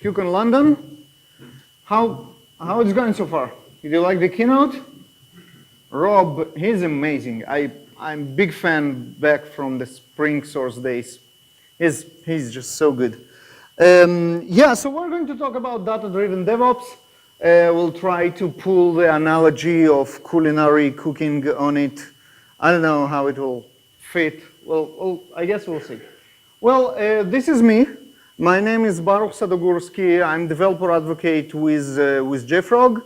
QCon London. How it's going so far? Did you like the keynote? Rob, he's amazing. I'm a big fan back from the Spring Source days. He's just so good. Yeah, so we're going to talk about data-driven DevOps. We'll try to pull the analogy of culinary cooking on it. I don't know how it will fit. Well, I guess we'll see. Well, this is me. My name is Baruch Sadogursky. I'm developer advocate with JFrog.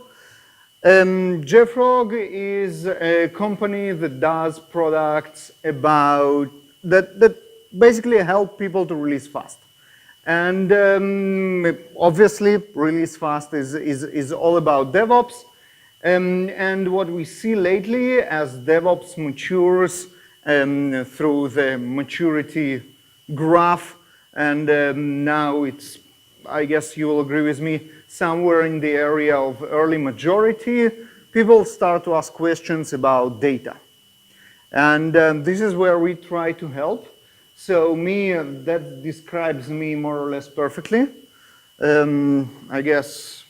JFrog is a company that does products about that basically help people to release fast. And obviously, release fast is all about DevOps. And what we see lately as DevOps matures through the maturity graph, and now it's, I guess you will agree with me, somewhere in the area of early majority, people start to ask questions about data. And this is where we try to help. So that describes me more or less perfectly. I guess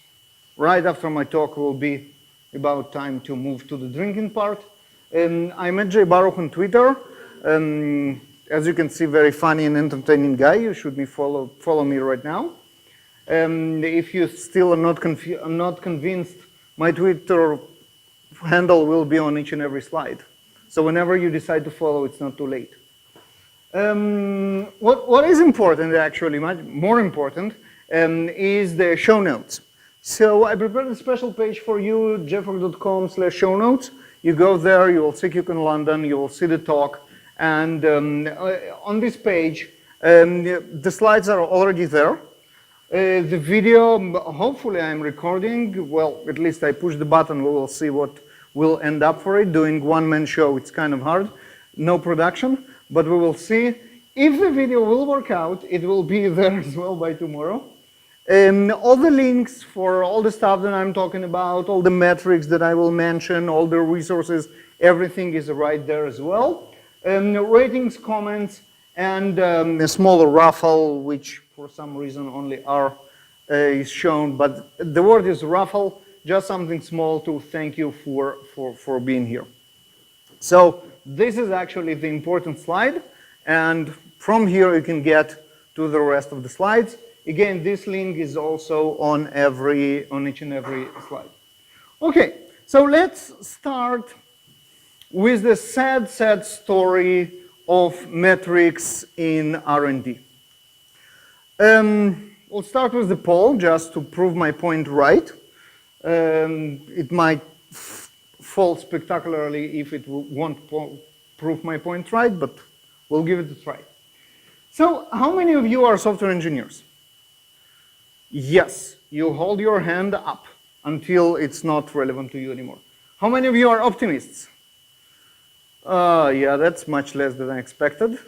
right after my talk will be about time to move to the drinking part. I met Jay Baruch on Twitter. As you can see, very funny and entertaining guy. You should follow me right now. If you still are not convinced, my Twitter handle will be on each and every slide. So whenever you decide to follow, it's not too late. What is important, actually, much more important, is the show notes. So I prepared a special page for you, jfrog.com/show notes. You go there, you will see QCon London, you will see the talk. And on this page, the slides are already there. The video, hopefully I'm recording. Well, at least I push the button. We will see what will end up for it. Doing one-man show, it's kind of hard. No production, but we will see. If the video will work out, it will be there as well by tomorrow. All the links for all the stuff that I'm talking about, all the metrics that I will mention, all the resources, everything is right there as well. Ratings, comments, and a small raffle, which for some reason only R is shown, but the word is raffle, just something small to thank you for being here. So this is actually the important slide, and from here you can get to the rest of the slides. Again, this link is also on each and every slide. Okay, so let's start with the sad story of metrics in R&D. We'll start with the poll just to prove my point right. It might fall spectacularly if it won't prove my point right, but we'll give it a try. So how many of you are software engineers? Yes, you hold your hand up until it's not relevant to you anymore. How many of you are optimists? Yeah, that's much less than I expected.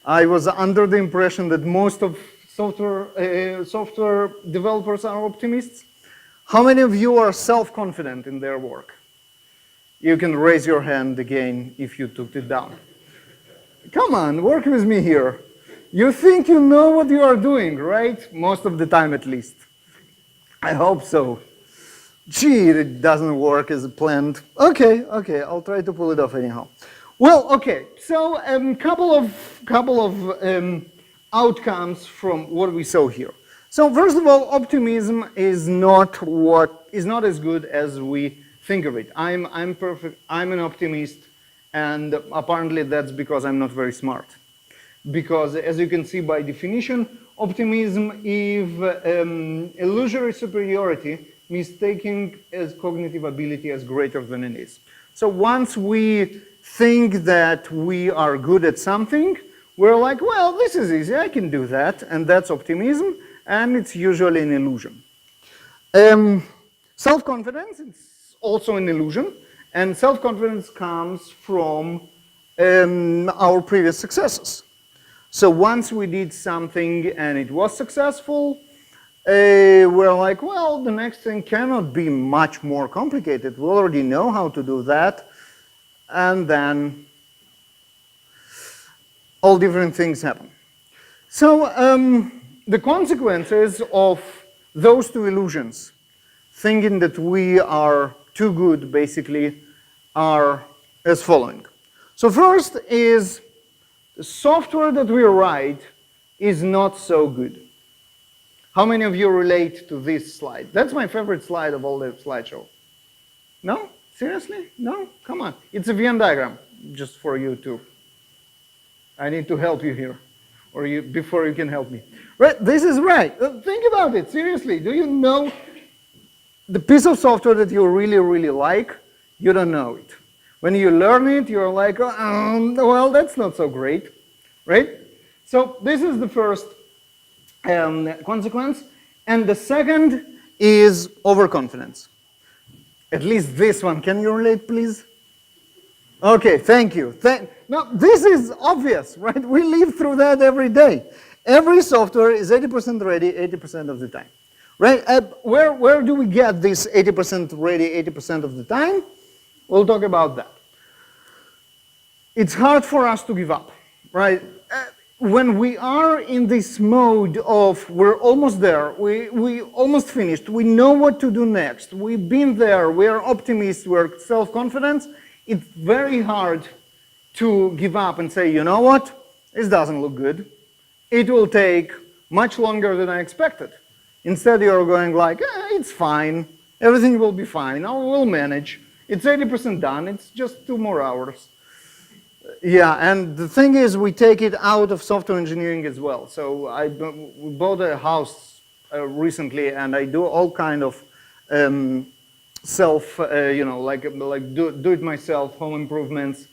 I was under the impression that most of software developers are optimists. How many of you are self-confident in their work? You can raise your hand again if you took it down. Come on, work with me here. You think you know what you are doing, right? Most of the time, at least. I hope so. Gee, it doesn't work as planned. Okay, I'll try to pull it off anyhow. Well, okay, so couple of outcomes from what we saw here. So first of all, optimism is not as good as we think of it. I'm an optimist, and apparently that's because I'm not very smart. Because as you can see by definition, optimism is illusory superiority, mistaking as cognitive ability as greater than it is. So once we think that we are good at something, we're like, well, this is easy, I can do that, and that's optimism, and it's usually an illusion. Self-confidence is also an illusion, and self-confidence comes from our previous successes. So once we did something and it was successful, we're like, well, the next thing cannot be much more complicated. We already know how to do that. And then all different things happen. So the consequences of those two illusions, thinking that we are too good, basically, are as following. So first is the software that we write is not so good. How many of you relate to this slide? That's my favorite slide of all the slideshow. No? Seriously? No? Come on. It's a Venn diagram, just for you too. I need to help you here, or before you can help me. Right? This is right. Think about it, seriously. Do you know the piece of software that you really, really like? You don't know it. When you learn it, you're like, well, that's not so great, right? So this is the first consequence. And the second is overconfidence. At least this one. Can you relate, please? Okay, thank you. Now, this is obvious, right? We live through that every day. Every software is 80% ready 80% of the time, right? Where do we get this 80% ready 80% of the time? We'll talk about that. It's hard for us to give up, right? When we are in this mode of we're almost there, we almost finished, we know what to do next, we've been there, we are optimists, we're self-confident, it's very hard to give up and say, you know what, this doesn't look good. It will take much longer than I expected. Instead, you're going like, it's fine, everything will be fine, we'll manage. It's 80% done, it's just 2 more hours. Yeah, and the thing is, we take it out of software engineering as well. So we bought a house recently, and I do all kind of self, like do it myself, home improvements.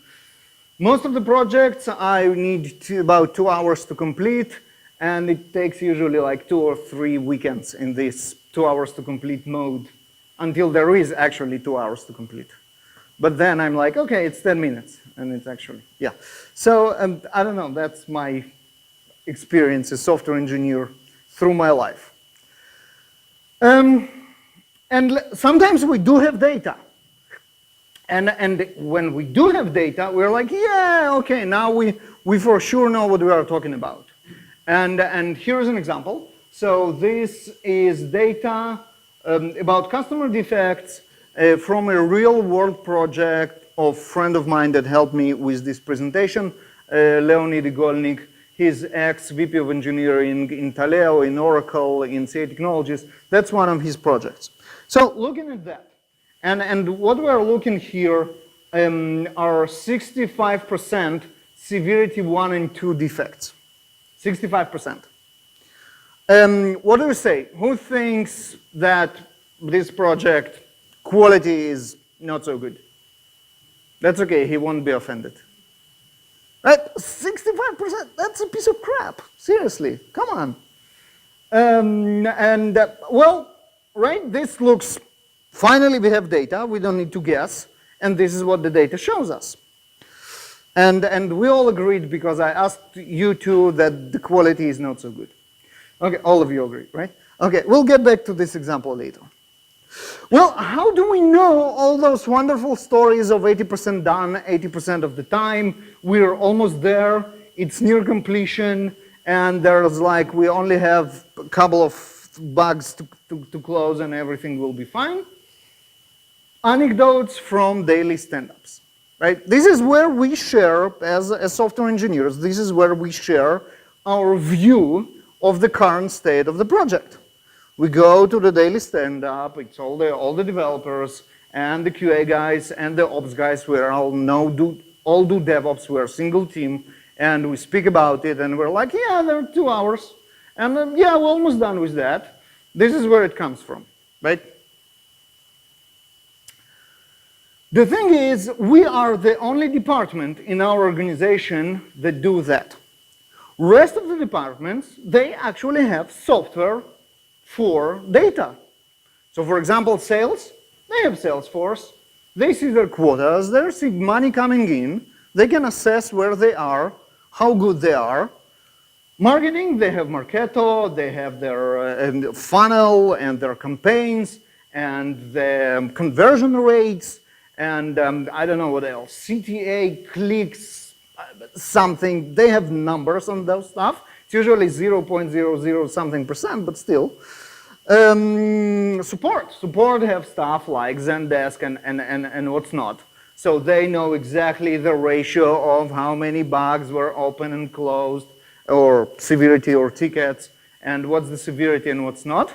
Most of the projects I need about 2 hours to complete, and it takes usually like 2 or 3 weekends in this 2 hours to complete mode until there is actually 2 hours to complete. But then I'm like, okay, it's 10 minutes. And it's actually, yeah. So I don't know, that's my experience as software engineer through my life. And sometimes we do have data. And when we do have data, we're like, yeah, okay, now we for sure know what we are talking about. And here's an example. So this is data about customer defects from a real world project of a friend of mine that helped me with this presentation, Leonid Igolnik. He's ex-VP of engineering in Taleo, in Oracle, in CA Technologies. That's one of his projects. So looking at that, and what we're looking here are 65% severity 1 and 2 defects. 65%. What do you say? Who thinks that this project quality is not so good? That's okay, he won't be offended. Right? 65%, that's a piece of crap. Seriously, come on. Well, right, this looks, finally we have data, we don't need to guess, and this is what the data shows us. And we all agreed, because I asked you two, that the quality is not so good. Okay, all of you agree, right? Okay, we'll get back to this example later. Well, how do we know all those wonderful stories of 80% done 80% of the time? We're almost there, it's near completion, and there's like, we only have a couple of bugs to close and everything will be fine. Anecdotes from daily stand-ups, right? This is where we share, as software engineers, this is where we share our view of the current state of the project. We go to the daily stand-up, it's all the developers and the QA guys and the ops guys. We all do DevOps, we're a single team, and we speak about it, and we're like, yeah, there are 2 hours, and yeah, we're almost done with that. This is where it comes from, right? The thing is, we are the only department in our organization that do that. Rest of the departments, they actually have software for data. So for example, sales, they have Salesforce. They see their quotas, they see money coming in, they can assess where they are, how good they are. Marketing, they have Marketo, they have their funnel and their campaigns and the conversion rates and I don't know what else, CTA, clicks, something. They have numbers on those stuff. It's usually 0.00 something percent, but still. Support have stuff like Zendesk and what's not. So they know exactly the ratio of how many bugs were open and closed, or severity or tickets, and what's the severity and what's not.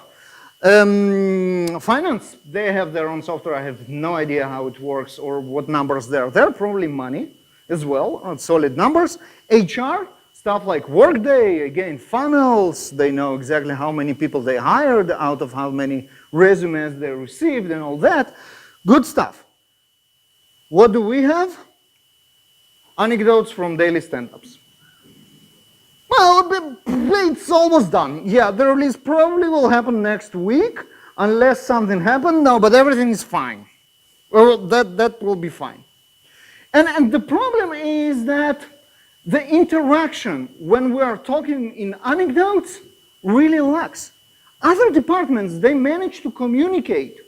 Finance, they have their own software. I have no idea how it works or what numbers there. They're probably money as well, solid numbers. HR, stuff like Workday, again, funnels. They know exactly how many people they hired out of how many resumes they received and all that. Good stuff. What do we have? Anecdotes from daily stand-ups. Well, it's almost done. Yeah, the release probably will happen next week, unless something happened. No, but everything is fine. Well, that will be fine. And the problem is that the interaction when we are talking in anecdotes really lacks. Other departments, they manage to communicate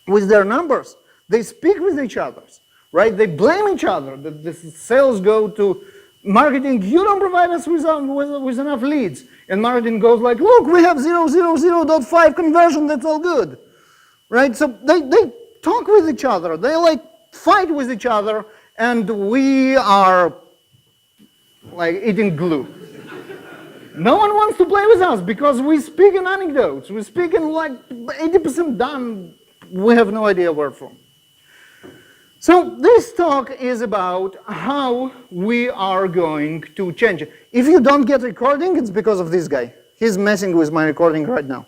with their numbers. They speak with each other, right? They blame each other. The sales go to marketing, you don't provide us with enough leads. And marketing goes like, look, we have 0.005 conversion, that's all good. Right? So they talk with each other. They like fight with each other, and we are like eating glue. No one wants to play with us because we speak in anecdotes. We speak in like 80% done. We have no idea where from. So this talk is about how we are going to change it. If you don't get recording, it's because of this guy. He's messing with my recording right now.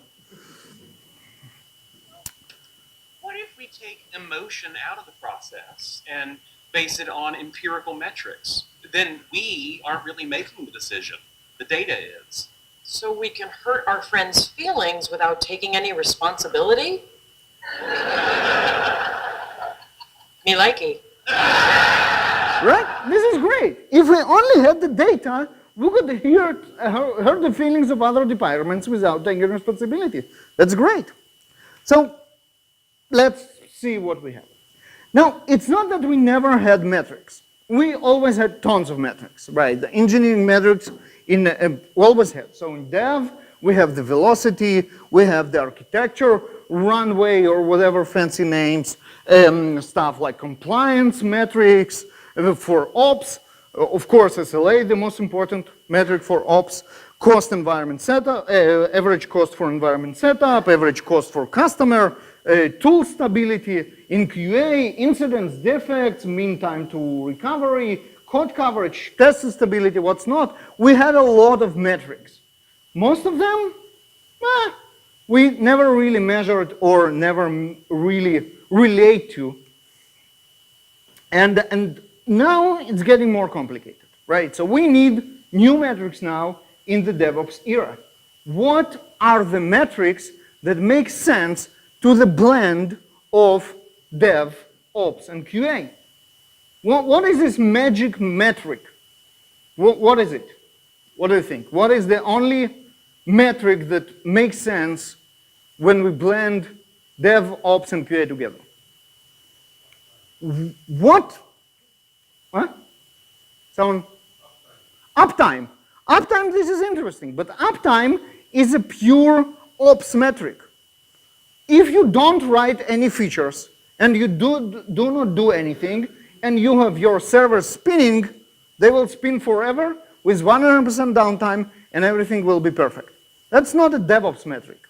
What if we take emotion out of the process and base it on empirical metrics? Then we aren't really making the decision. The data is. So we can hurt our friends' feelings without taking any responsibility? Me likey. Right? This is great. If we only had the data, we could hurt the feelings of other departments without taking responsibility. That's great. So let's see what we have. Now, it's not that we never had metrics. We always had tons of metrics, right? The engineering metrics always had. So in dev, we have the velocity, we have the architecture, runway, or whatever fancy names, stuff like compliance metrics. For ops, of course, SLA, the most important metric for ops, cost environment setup, average cost for environment setup, average cost for customer, tool stability, in QA, incidents, defects, mean time to recovery, code coverage, test stability, what's not. We had a lot of metrics. Most of them, we never really measured or never really relate to. And now it's getting more complicated, right? So we need new metrics now in the DevOps era. What are the metrics that make sense to the blend of Dev, Ops, and QA? What is this magic metric? What is it? What do you think? What is the only metric that makes sense when we blend Dev, Ops, and QA together? What? What? Someone? Uptime. Uptime, this is interesting, but uptime is a pure Ops metric. If you don't write any features and you do not do anything and you have your servers spinning, they will spin forever with 100% downtime and everything will be perfect. That's not a DevOps metric,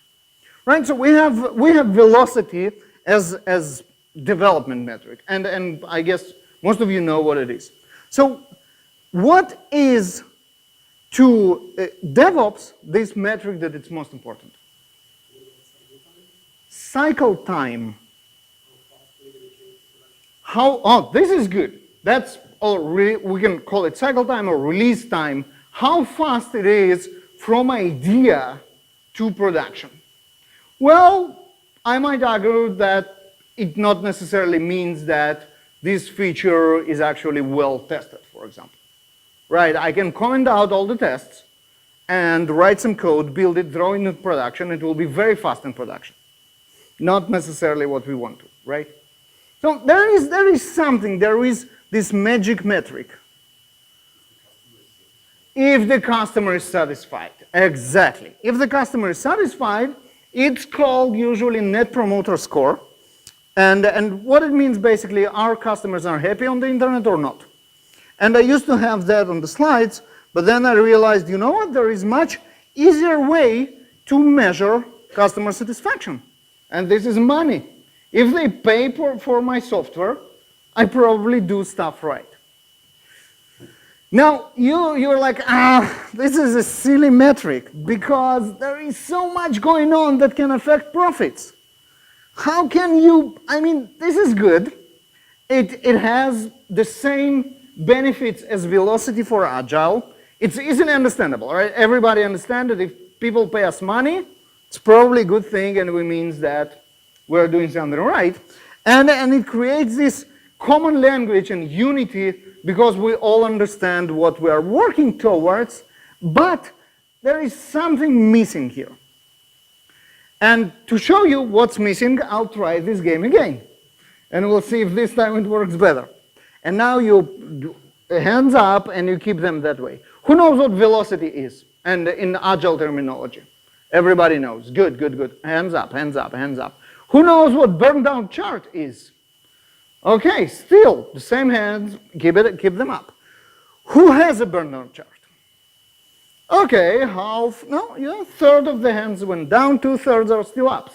right? So we have velocity as development metric, and I guess most of you know what it is. So what is to DevOps this metric that it's most important? Cycle time. Oh, this is good. That's we can call it cycle time or release time. How fast it is from idea to production. Well, I might argue that it not necessarily means that this feature is actually well tested, for example. Right, I can comment out all the tests and write some code, build it, throw it into production. It will be very fast in production. Not necessarily what we want to, right? So there is something, there is this magic metric. if the customer is satisfied. Exactly. If the customer is satisfied, it's called usually Net Promoter Score. And what it means basically, our customers are happy on the internet or not. And I used to have that on the slides, but then I realized, you know what, there is much easier way to measure customer satisfaction. And this is money. If they pay for my software, I probably do stuff right. Now, you're like, this is a silly metric because there is so much going on that can affect profits. How can you, I mean, this is good. It has the same benefits as velocity for Agile. It's easily understandable, right? Everybody understands that if people pay us money, it's probably a good thing and it means that we're doing something right. And it creates this common language and unity because we all understand what we are working towards, but there is something missing here. And to show you what's missing, I'll try this game again. And we'll see if this time it works better. And now you hands up and you keep them that way. Who knows what velocity is? And in Agile terminology. Everybody knows. Good, good, good. Hands up, hands up, hands up. Who knows what burn down chart is? Okay, still the same hands, keep them up. Who has a burn down chart? Okay, half, no, yeah, third of the hands went down, 2/3 are still up,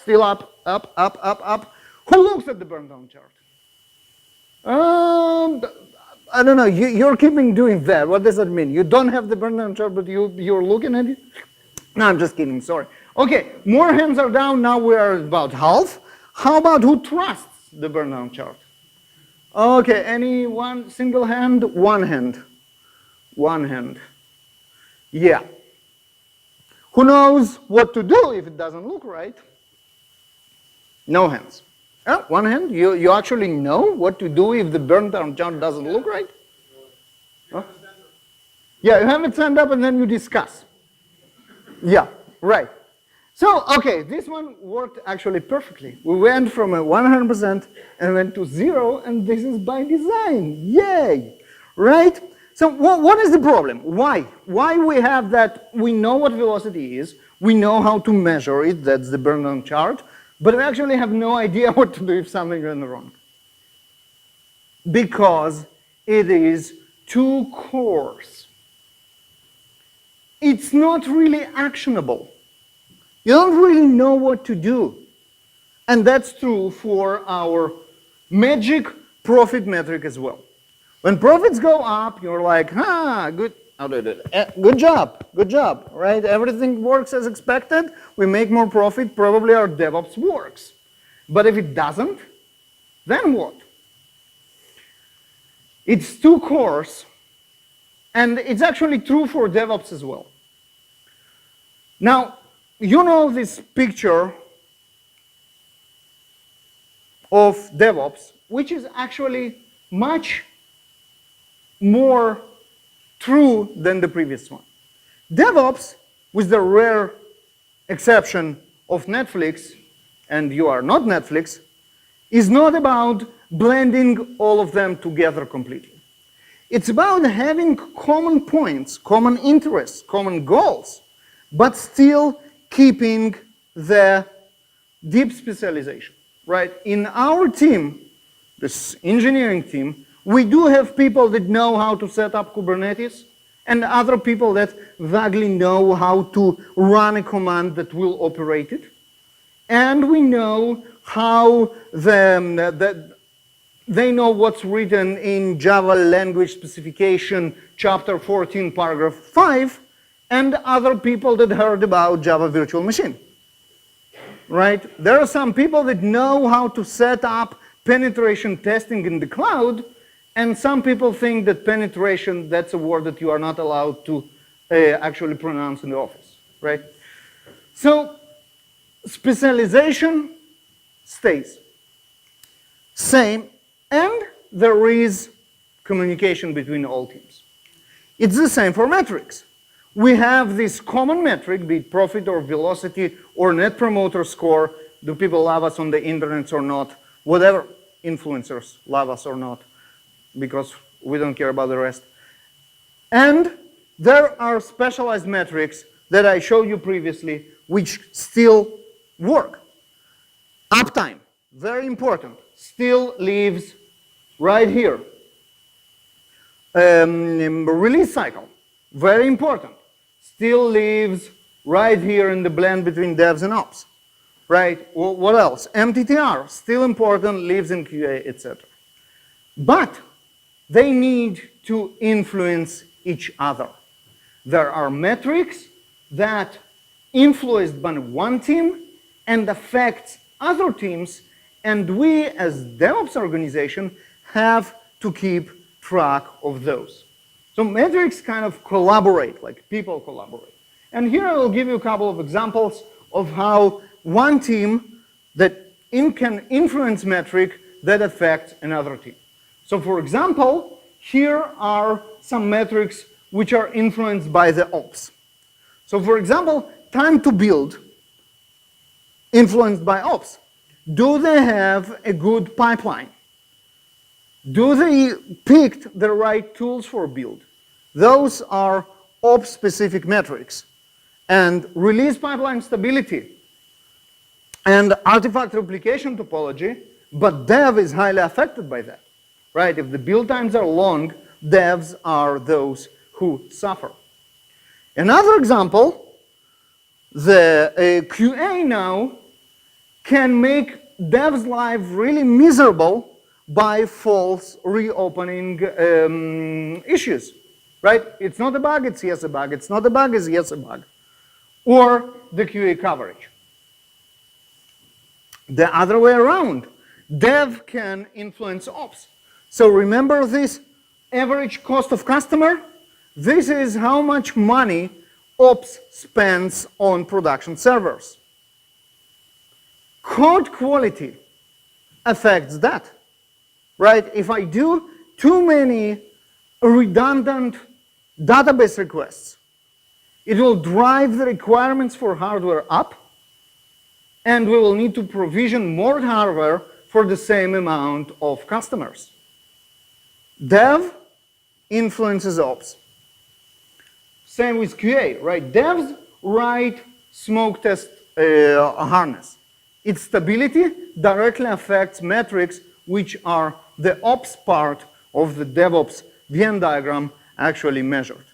up, up, up, up. Who looks at the burn down chart? I don't know, you're keeping doing that. What does that mean? You don't have the burn down chart, but you're looking at it? No, I'm just kidding, sorry. Okay, more hands are down, now we are about half. How about who trusts the burn down chart? Okay, any one single hand? One hand. One hand. Yeah. Who knows what to do if it doesn't look right? No hands. Oh, one hand? You actually know what to do if the burn down chart doesn't look right? Huh? Yeah, you have it stand up and then you discuss. Yeah, right. So, okay, this one worked actually perfectly. We went from a 100% and went to 0, and this is by design. Yay! Right? So what is the problem? Why? Why we have that, we know what velocity is, we know how to measure it, that's the burn down chart, but we actually have no idea what to do if something went wrong. Because it is too coarse. It's not really actionable. You don't really know what to do. And that's true for our magic profit metric as well. When profits go up, you're like, good, good job, right? Everything works as expected, we make more profit, probably our DevOps works. But if it doesn't, then what? It's too coarse, and it's actually true for DevOps as well. Now, you know this picture of DevOps, which is actually much more true than the previous one. DevOps, with the rare exception of Netflix, and you are not Netflix, is not about blending all of them together completely. It's about having common points, common interests, common goals, but still keeping the deep specialization, right? In our team, this engineering team, we do have people that know how to set up Kubernetes and other people that vaguely know how to run a command that will operate it. And we know how they know what's written in Java language specification, chapter 14, paragraph 5, and other people that heard about Java virtual machine, right? There are some people that know how to set up penetration testing in the cloud, and some people think that penetration, that's a word that you are not allowed to actually pronounce in the office, right? So specialization stays same, and there is communication between all teams. It's the same for metrics. We have this common metric, be it profit or velocity or net promoter score. Do people love us on the internet or not? Whatever, influencers love us or not, because we don't care about the rest. And there are specialized metrics that I showed you previously which still work. Uptime, very important, still lives right here. Release cycle, very important, still lives right here in the blend between devs and ops. Right? What else? MTTR, still important, lives in QA, etc. But they need to influence each other. There are metrics that influenced by one team and affects other teams, and we as DevOps organization have to keep track of those. So metrics kind of collaborate, like people collaborate. And here I will give you a couple of examples of how one team that can influence metric that affects another team. So for example, here are some metrics which are influenced by the ops. So for example, time to build, influenced by ops. Do they have a good pipeline? Do they pick the right tools for build? Those are ops-specific metrics. And release pipeline stability and artifact replication topology, but dev is highly affected by that, right? If the build times are long, devs are those who suffer. Another example, the QA now can make devs' life really miserable by false reopening issues, right? It's not a bug, it's yes a bug. It's not a bug, it's yes a bug. Or the QA coverage. The other way around, dev can influence ops. So remember this average cost of customer? This is how much money ops spends on production servers. Code quality affects that, right? If I do too many redundant database requests, it will drive the requirements for hardware up, and we will need to provision more hardware for the same amount of customers. Dev influences ops. Same with QA, right? Devs write smoke test harness. Its stability directly affects metrics which are the ops part of the DevOps Venn diagram actually measured.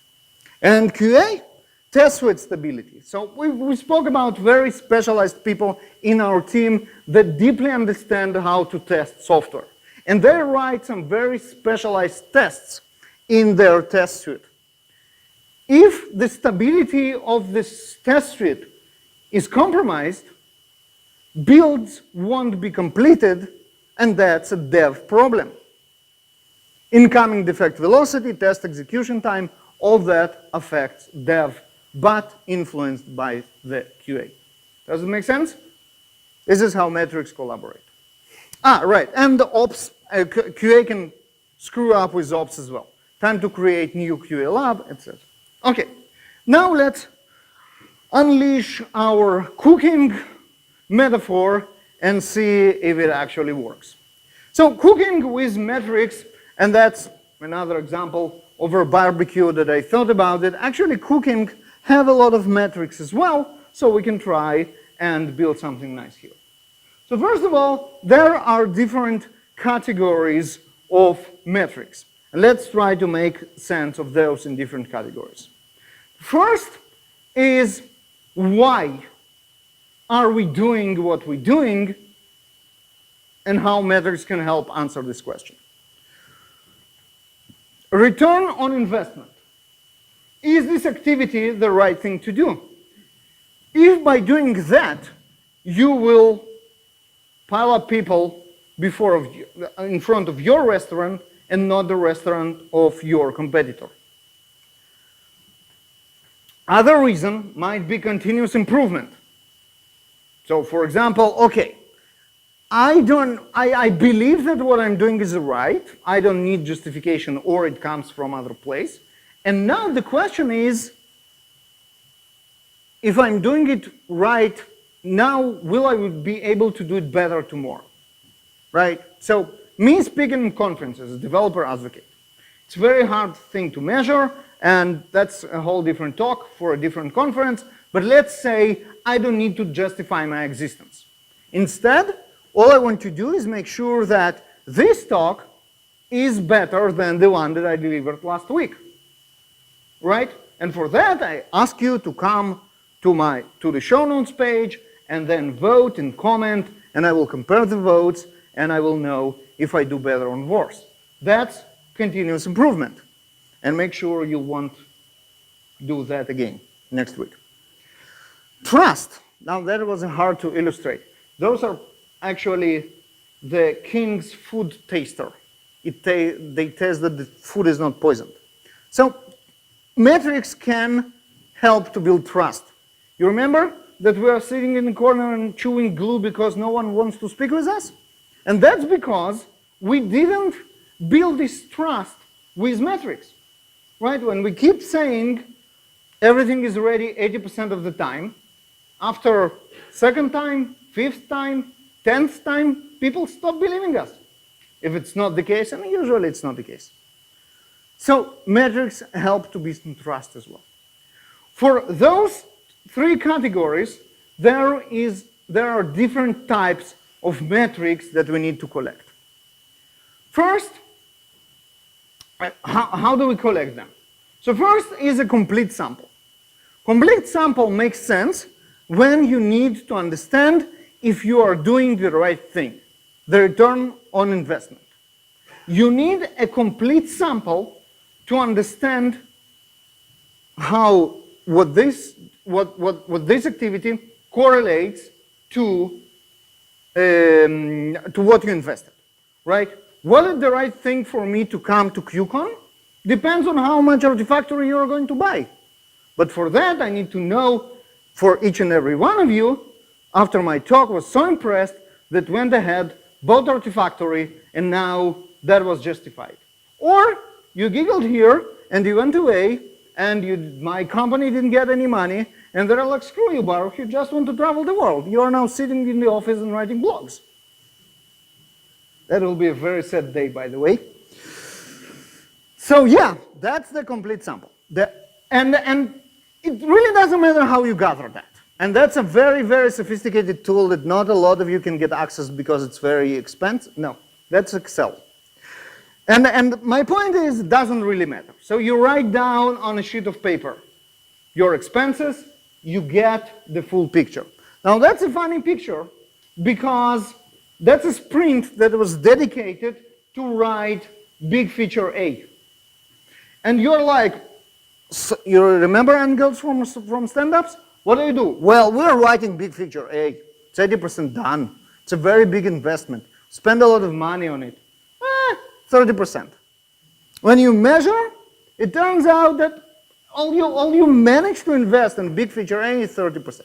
And QA test suite stability. So we spoke about very specialized people in our team that deeply understand how to test software. And they write some very specialized tests in their test suite. If the stability of this test suite is compromised, builds won't be completed, and that's a dev problem. Incoming defect velocity, test execution time, all that affects dev, but influenced by the QA. Does it make sense? This is how metrics collaborate. Right, and the ops, QA can screw up with ops as well. Time to create new QA lab, etc. Okay, now let's unleash our cooking metaphor and see if it actually works. So cooking with metrics, and that's another example of a barbecue that I thought about it. Actually, cooking have a lot of metrics as well, so we can try and build something nice here. So first of all, there are different categories of metrics. And let's try to make sense of those in different categories. First is why are we doing what we're doing, and how metrics can help answer this question. Return on investment. Is this activity the right thing to do? If by doing that, you will pile up people in front of your restaurant and not the restaurant of your competitor. Other reason might be continuous improvement. So for example, okay, I believe that what I'm doing is right. I don't need justification, or it comes from other place. And now the question is, if I'm doing it right now, will I be able to do it better tomorrow? Right? So me speaking in conferences, a developer advocate, It's a very hard thing to measure, and that's a whole different talk for a different conference. But let's say I don't need to justify my existence. Instead, all I want to do is make sure that this talk is better than the one that I delivered last week, right? And for that, I ask you to come to the show notes page and then vote and comment, and I will compare the votes, and I will know if I do better or worse. That's continuous improvement. And make sure you won't do that again next week. Trust. Now, that was hard to illustrate. Those are actually the king's food taster. They test that the food is not poisoned. So metrics can help to build trust. You remember that we are sitting in the corner and chewing glue because no one wants to speak with us? And that's because we didn't build this trust with metrics, right? When we keep saying everything is ready 80% of the time, after second time, fifth time, 10th time, people stop believing us. If it's not the case, and usually it's not the case. So metrics help to build trust as well. For those three categories, there are different types of metrics that we need to collect. First, how do we collect them? So first is a complete sample. Complete sample makes sense when you need to understand if you are doing the right thing, the return on investment. You need a complete sample to understand how what this activity correlates to what you invested, right? What is the right thing for me to come to QCon? Depends on how much Artifactory you're going to buy. But for that, I need to know for each and every one of you, after my talk was so impressed that went ahead, bought Artifactory, and now that was justified. Or you giggled here, and you went away, and my company didn't get any money, and they're like, screw you, Baruch, you just want to travel the world. You are now sitting in the office and writing blogs. That will be a very sad day, by the way. So yeah, that's the complete sample. And it really doesn't matter how you gather that. And that's a very, very sophisticated tool that not a lot of you can get access because it's very expensive. No, that's Excel. And my point is, it doesn't really matter. So you write down on a sheet of paper your expenses, you get the full picture. Now that's a funny picture because that's a sprint that was dedicated to write big feature A. And you're like, so you remember anecdotes from stand-ups? What do you do? Well, we're writing big feature A. It's 80% done. It's a very big investment. Spend a lot of money on it. 30%. When you measure, it turns out that all you managed to invest in big feature A is 30%.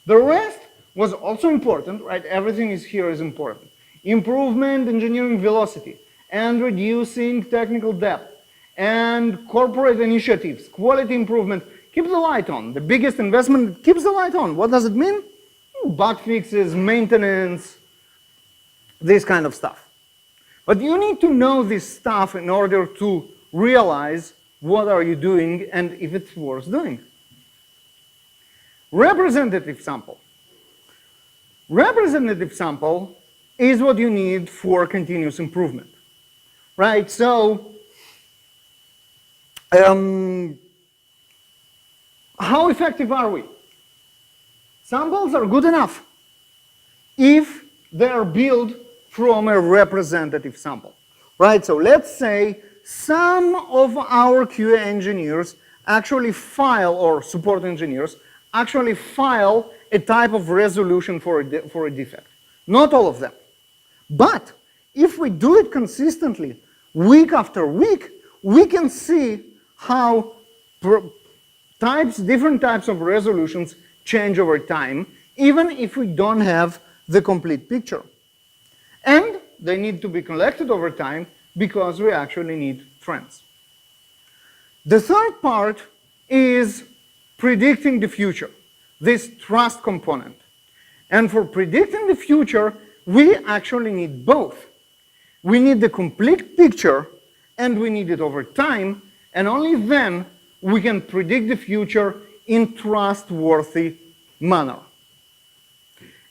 The rest was also important, right? Everything here is important. Improvement, engineering velocity, and reducing technical depth, and corporate initiatives, quality improvement. Keep the light on. The biggest investment keeps the light on. What does it mean? Bug fixes, maintenance, this kind of stuff. But you need to know this stuff in order to realize what are you doing and if it's worth doing. Representative sample. Representative sample is what you need for continuous improvement, right? So, how effective are we? Samples are good enough if they are built from a representative sample, right? So let's say some of our QA engineers actually file, or support engineers, actually file a type of resolution for a defect. Not all of them. But if we do it consistently, week after week, we can see how different types of resolutions change over time, even if we don't have the complete picture. And they need to be collected over time because we actually need trends. The third part is predicting the future, this trust component. And for predicting the future, we actually need both. We need the complete picture and we need it over time, and only then we can predict the future in trustworthy manner.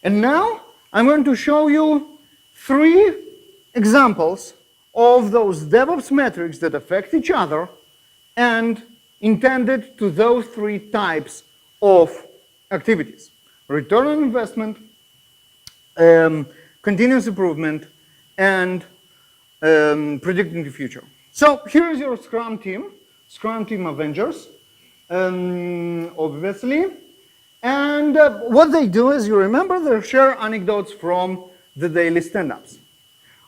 And now I'm going to show you 3 examples of those DevOps metrics that affect each other and intended to those 3 types of activities: return on investment, continuous improvement, and predicting the future. So here is your Scrum Team Avengers, obviously. And what they do is, you remember, they share anecdotes from the daily stand-ups.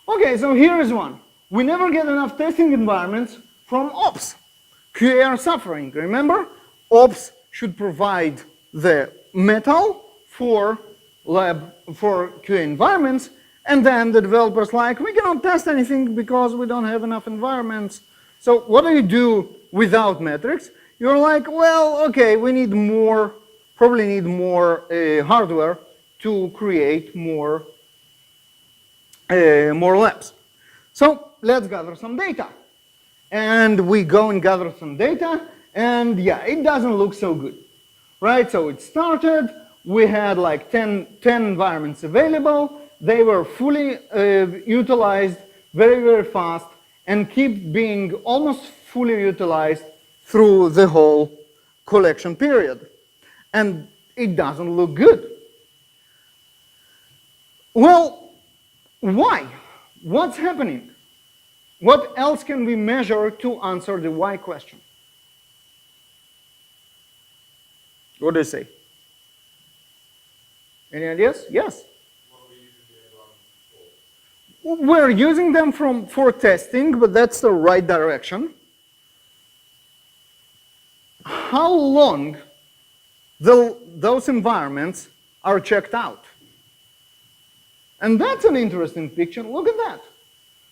Okay, so here is one. We never get enough testing environments from ops. QA are suffering. Remember, ops should provide the metal for QA environments, and then the developers like, we cannot test anything because we don't have enough environments. So what do you do without metrics? You're like, well, okay, we need more, probably need more hardware to create more labs. So let's gather some data. And we go and gather some data, and yeah, it doesn't look so good, right? So it started, we had like 10 environments available. They were fully utilized very, very fast and keep being almost fully utilized through the whole collection period. And it doesn't look good. Well, why? What's happening? What else can we measure to answer the why question? What do you say? Any ideas? Yes? We're using them for testing, but that's the right direction. How long those environments are checked out? And that's an interesting picture. Look at that.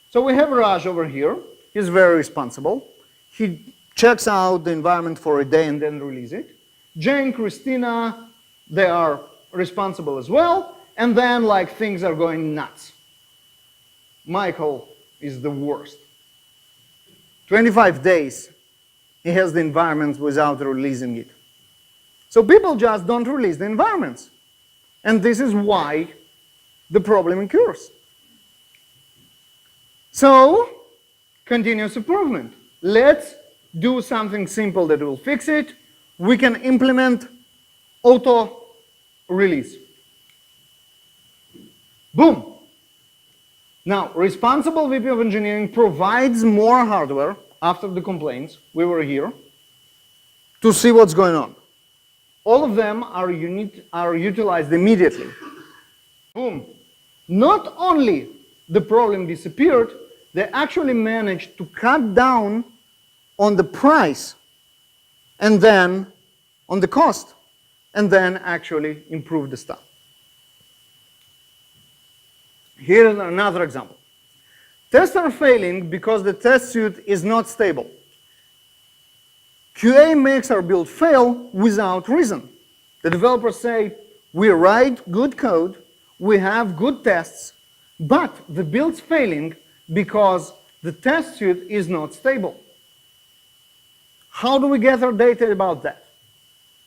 So we have Raj over here. He's very responsible. He checks out the environment for a day and then releases it. Jane, Christina, they are responsible as well. And then like things are going nuts. Michael is the worst. 25 days he has the environments without releasing it. So people just don't release the environments. And this is why the problem occurs. So, continuous improvement. Let's do something simple that will fix it. We can implement auto release. Boom. Now, responsible VP of engineering provides more hardware after the complaints. We were here to see what's going on. All of them are utilized immediately. Boom. Not only the problem disappeared, they actually managed to cut down on the price and then on the cost, and then actually improve the stuff. Here's another example. Tests are failing because the test suite is not stable. QA makes our build fail without reason. The developers say, we write good code, we have good tests, but the build's failing because the test suite is not stable. How do we gather data about that?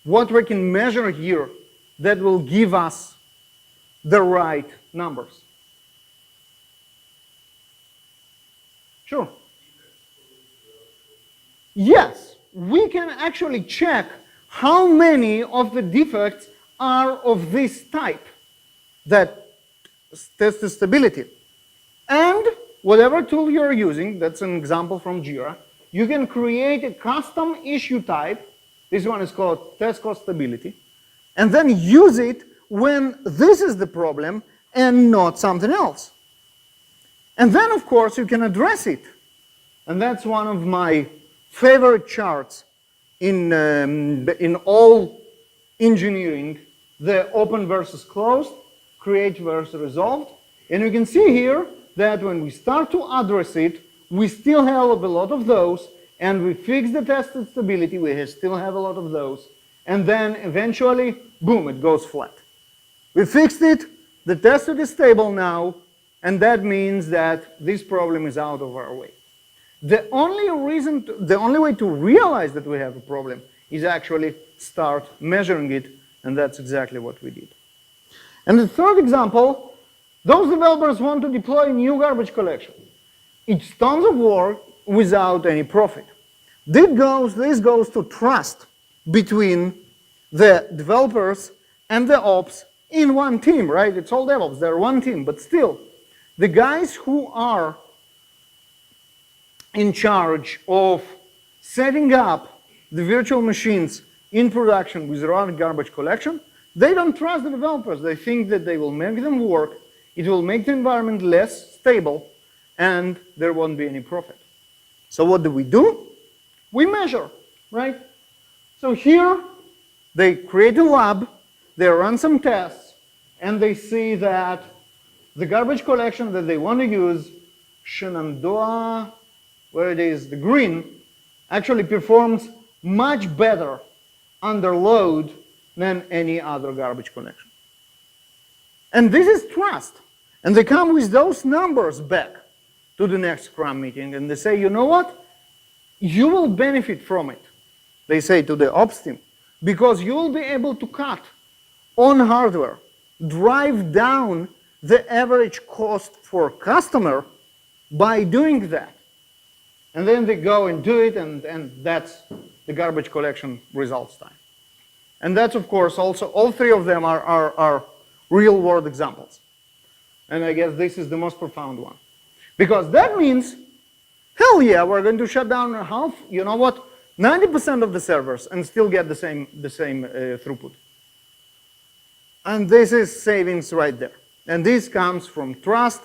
What we can measure here that will give us the right numbers? Sure. Yes, we can actually check how many of the defects are of this type, that test the stability. And whatever tool you're using, that's an example from Jira, you can create a custom issue type. This one is called test code stability, and then use it when this is the problem and not something else. And then, of course, you can address it. And that's one of my favorite charts in all engineering, the open versus closed, create versus resolved. And you can see here that when we start to address it, we still have a lot of those, and we fix the tested stability, we still have a lot of those, and then eventually, boom, it goes flat. We fixed it, the tested is stable now, and that means that this problem is out of our way. The only way to realize that we have a problem is actually start measuring it, and that's exactly what we did. And the third example, those developers want to deploy new garbage collection. It's tons of work without any profit. This goes to trust between the developers and the ops in one team, right? It's all DevOps, they're one team, but still, the guys who are in charge of setting up the virtual machines in production with around garbage collection, they don't trust the developers. They think that they will make them work, it will make the environment less stable, and there won't be any profit. So what do? We measure, right? So here, they create a lab, they run some tests, and they see that the garbage collection that they want to use, Shenandoah, where it is, the green, actually performs much better under load than any other garbage collection. And this is trust. And they come with those numbers back to the next Scrum meeting, and they say, you know what? You will benefit from it, they say to the ops team, because you will be able to cut on hardware, drive down the average cost for customer by doing that. And then they go and do it, and that's the garbage collection results time. And that's, of course, also, all three of them are real-world examples. And I guess this is the most profound one. Because that means, hell yeah, we're going to shut down half, you know what, 90% of the servers and still get the same throughput. And this is savings right there. And this comes from trust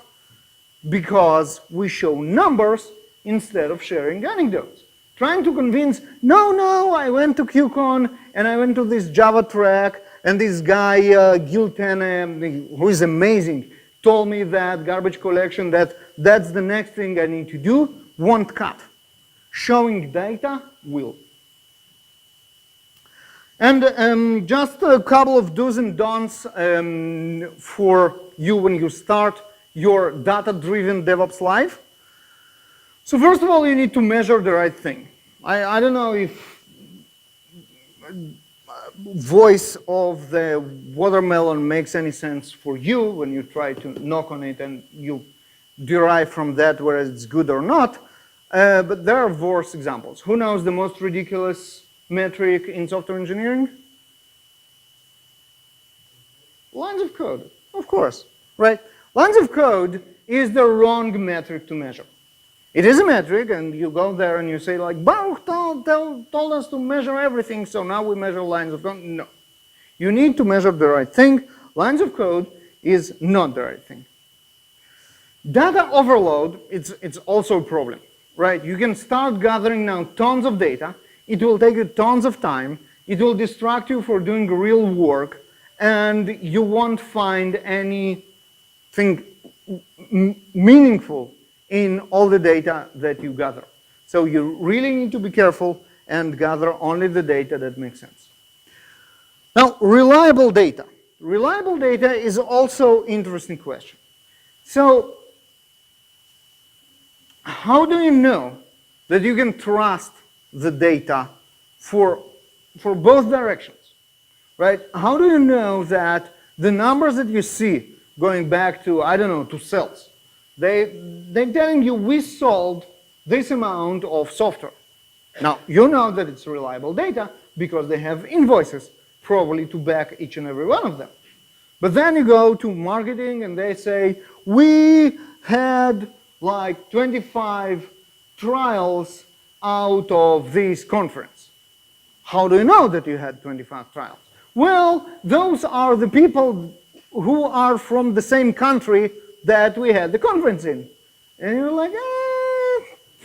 because we show numbers instead of sharing anecdotes. Trying to convince, no, I went to QCon and I went to this Java track and this guy, Gil Tene, who is amazing, told me that garbage collection, that's the next thing I need to do, won't cut. Showing data will. And just a couple of do's and don'ts for you when you start your data-driven DevOps life. So first of all, you need to measure the right thing. I don't know if voice of the watermelon makes any sense for you when you try to knock on it and you derive from that whether it's good or not, but there are worse examples. Who knows the most ridiculous metric in software engineering? Lines of code, of course, right? Lines of code is the wrong metric to measure. It is a metric, and you go there and you say, like, Baruch told us to measure everything, so now we measure lines of code. No. You need to measure the right thing. Lines of code is not the right thing. Data overload, it's also a problem, right? You can start gathering now tons of data. It will take you tons of time. It will distract you for doing real work, and you won't find anything meaningful in all the data that you gather. So you really need to be careful and gather only the data that makes sense. Now, reliable data. Reliable data is also an interesting question. So, how do you know that you can trust the data for both directions, right? How do you know that the numbers that you see going back to, I don't know, to sales, they're telling you we sold this amount of software. Now, you know that it's reliable data because they have invoices probably to back each and every one of them. But then you go to marketing and they say, we had like 25 trials out of this conference. How do you know that you had 25 trials? Well, those are the people who are from the same country that we had the conference in. And you're like,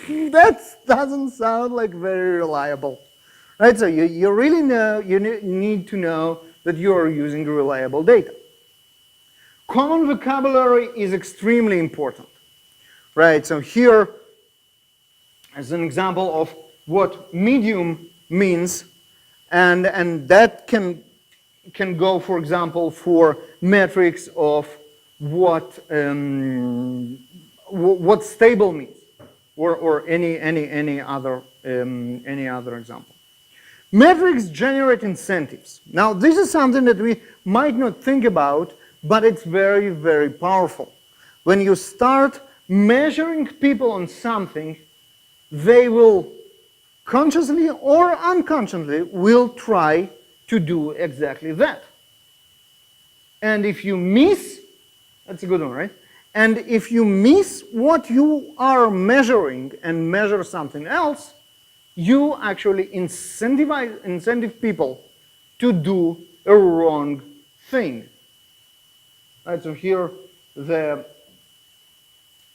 that doesn't sound like very reliable. Right, so you really know, you need to know that you are using reliable data. Common vocabulary is extremely important. Right, so here, as an example of what medium means, and that can go, for example, for metrics of what stable means. or any other example. Metrics generate incentives. Now, this is something that we might not think about, but it's very, very powerful. When you start measuring people on something, they will consciously or unconsciously will try to do exactly that. And if you miss, that's a good one, right? And if you miss what you are measuring and measure something else, you actually incentive people to do a wrong thing. Right, so here the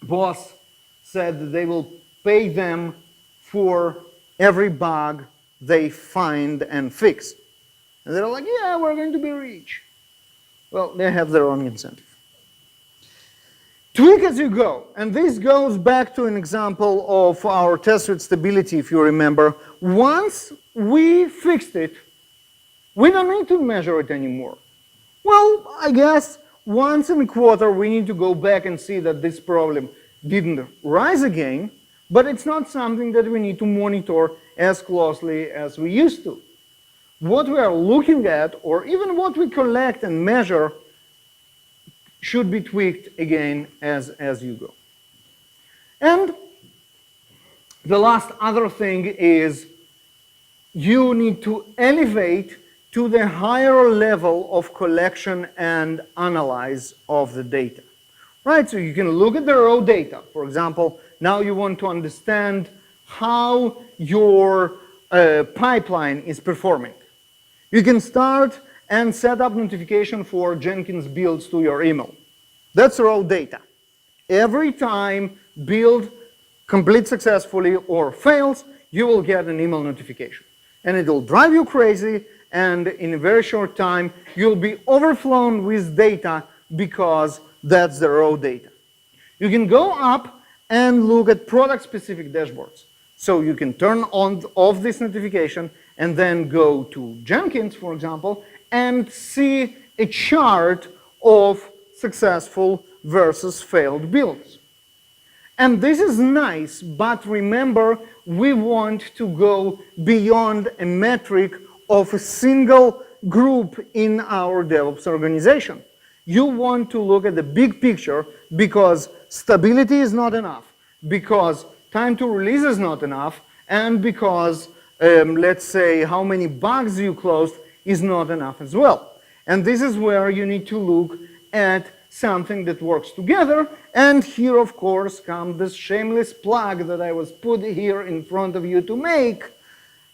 boss said that they will pay them for every bug they find and fix. And they're like, yeah, we're going to be rich. Well, they have their own incentive. Tweak as you go. And this goes back to an example of our test suite stability, if you remember. Once we fixed it, we don't need to measure it anymore. Well, I guess once in a quarter we need to go back and see that this problem didn't rise again, but it's not something that we need to monitor as closely as we used to. What we are looking at, or even what we collect and measure, should be tweaked again as you go. And the last other thing is you need to elevate to the higher level of collection and analyze of the data. Right, so you can look at the raw data. For example, now you want to understand how your pipeline is performing. You can start and set up notification for Jenkins builds to your email. That's raw data. Every time build completes successfully or fails, you will get an email notification. And it will drive you crazy, and in a very short time, you'll be overflown with data because that's the raw data. You can go up and look at product-specific dashboards. So you can turn on off this notification and then go to Jenkins, for example, and see a chart of successful versus failed builds. And this is nice, but remember, we want to go beyond a metric of a single group in our DevOps organization. You want to look at the big picture because stability is not enough, because time to release is not enough, and because, let's say, how many bugs you closed is not enough as well. And this is where you need to look at something that works together. And here, of course, comes this shameless plug that I was put here in front of you to make,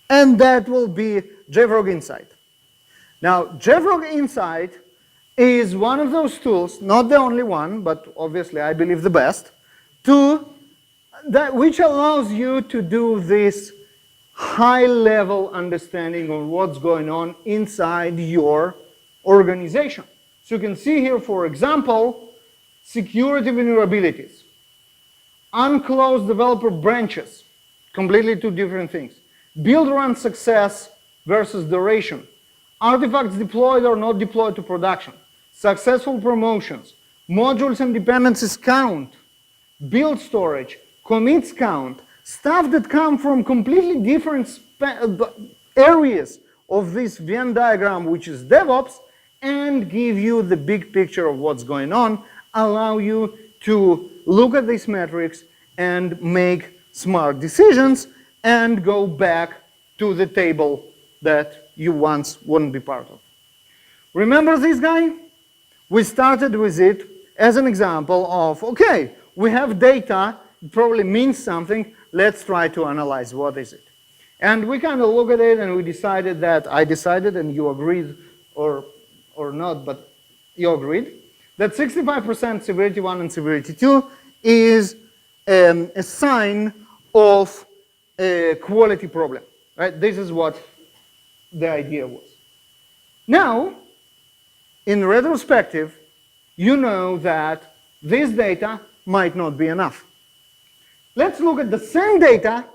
and that will be JFrog Insight. Now, JFrog Insight is one of those tools, not the only one, but obviously I believe the best, which allows you to do this high-level understanding of what's going on inside your organization. So you can see here, for example, security vulnerabilities, unclosed developer branches, completely two different things, build run success versus duration, artifacts deployed or not deployed to production, successful promotions, modules and dependencies count, build storage, commits count, stuff that come from completely different areas of this Venn diagram, which is DevOps, and give you the big picture of what's going on, allow you to look at these metrics and make smart decisions and go back to the table that you once wouldn't be part of. Remember this guy? We started with it as an example of, okay, we have data, it probably means something, let's try to analyze what is it. And we kind of look at it and we decided that, I decided and you agreed, or not, but you agreed, that 65% severity 1 and severity 2 is a sign of a quality problem, right? This is what the idea was. Now, in retrospective, you know that this data might not be enough. Let's look at the same data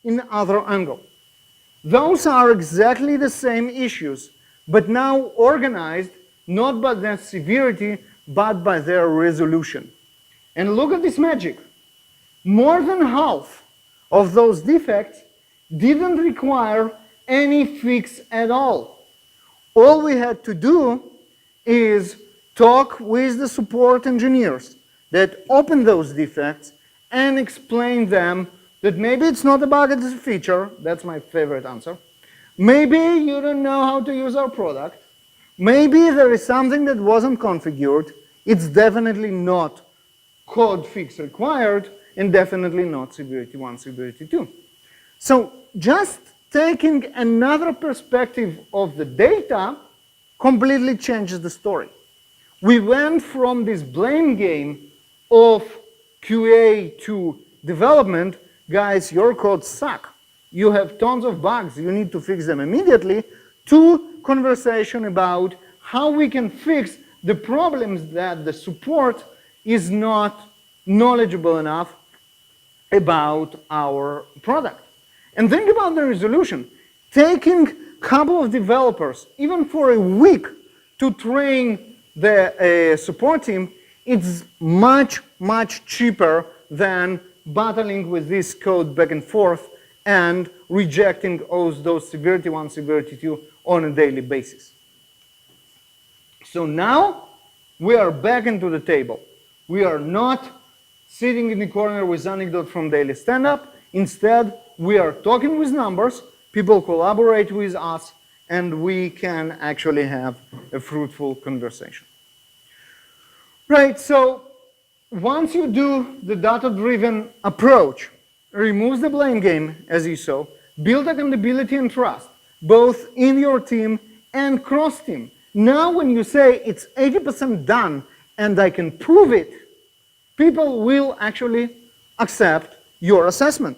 in other angle. Those are exactly the same issues, but now organized not by their severity, but by their resolution. And look at this magic. more than half of those defects didn't require any fix at all. All we had to do is talk with the support engineers that opened those defects and explain them that maybe it's not a bug, it's a feature. That's my favorite answer. Maybe you don't know how to use our product. Maybe there is something that wasn't configured. It's definitely not code fix required, and definitely not severity 1, severity 2. So just taking another perspective of the data completely changes the story. We went from this blame game of QA to development. Guys, your codes suck. You have tons of bugs. You need to fix them immediately. To conversation about how we can fix the problems that the support is not knowledgeable enough about our product. And think about the resolution. Taking a couple of developers, even for a week, to train the support team, it's much, much cheaper than battling with this code back and forth and rejecting those severity 1, severity 2 on a daily basis. So now we are back into the table. We are not sitting in the corner with anecdote from daily stand-up. Instead, we are talking with numbers, people collaborate with us, and we can actually have a fruitful conversation. Right, so once you do the data-driven approach, remove the blame game, as you saw, build accountability and trust, both in your team and cross-team. Now when you say it's 80% done and I can prove it, people will actually accept your assessment.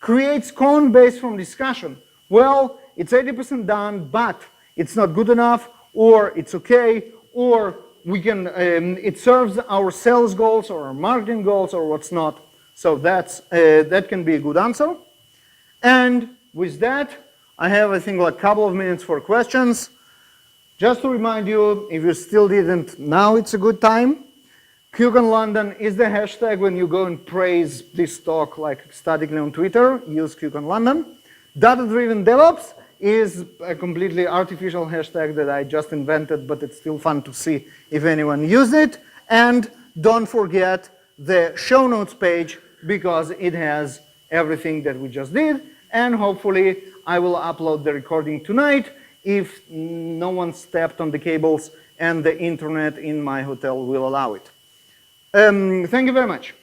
Creates common base from discussion. Well, it's 80% done, but it's not good enough, or it's okay, or we can, it serves our sales goals or our marketing goals or what's not. So that can be a good answer. And with that, I have, I think, like a couple of minutes for questions. Just to remind you, if you still didn't, now it's a good time. QCon London is the hashtag when you go and praise this talk like statically on Twitter, use QCon London. Data-driven DevOps is a completely artificial hashtag that I just invented, but it's still fun to see if anyone used it. And don't forget the show notes page, because it has everything that we just did. And hopefully I will upload the recording tonight if no one stepped on the cables and the internet in my hotel will allow it. Thank you very much.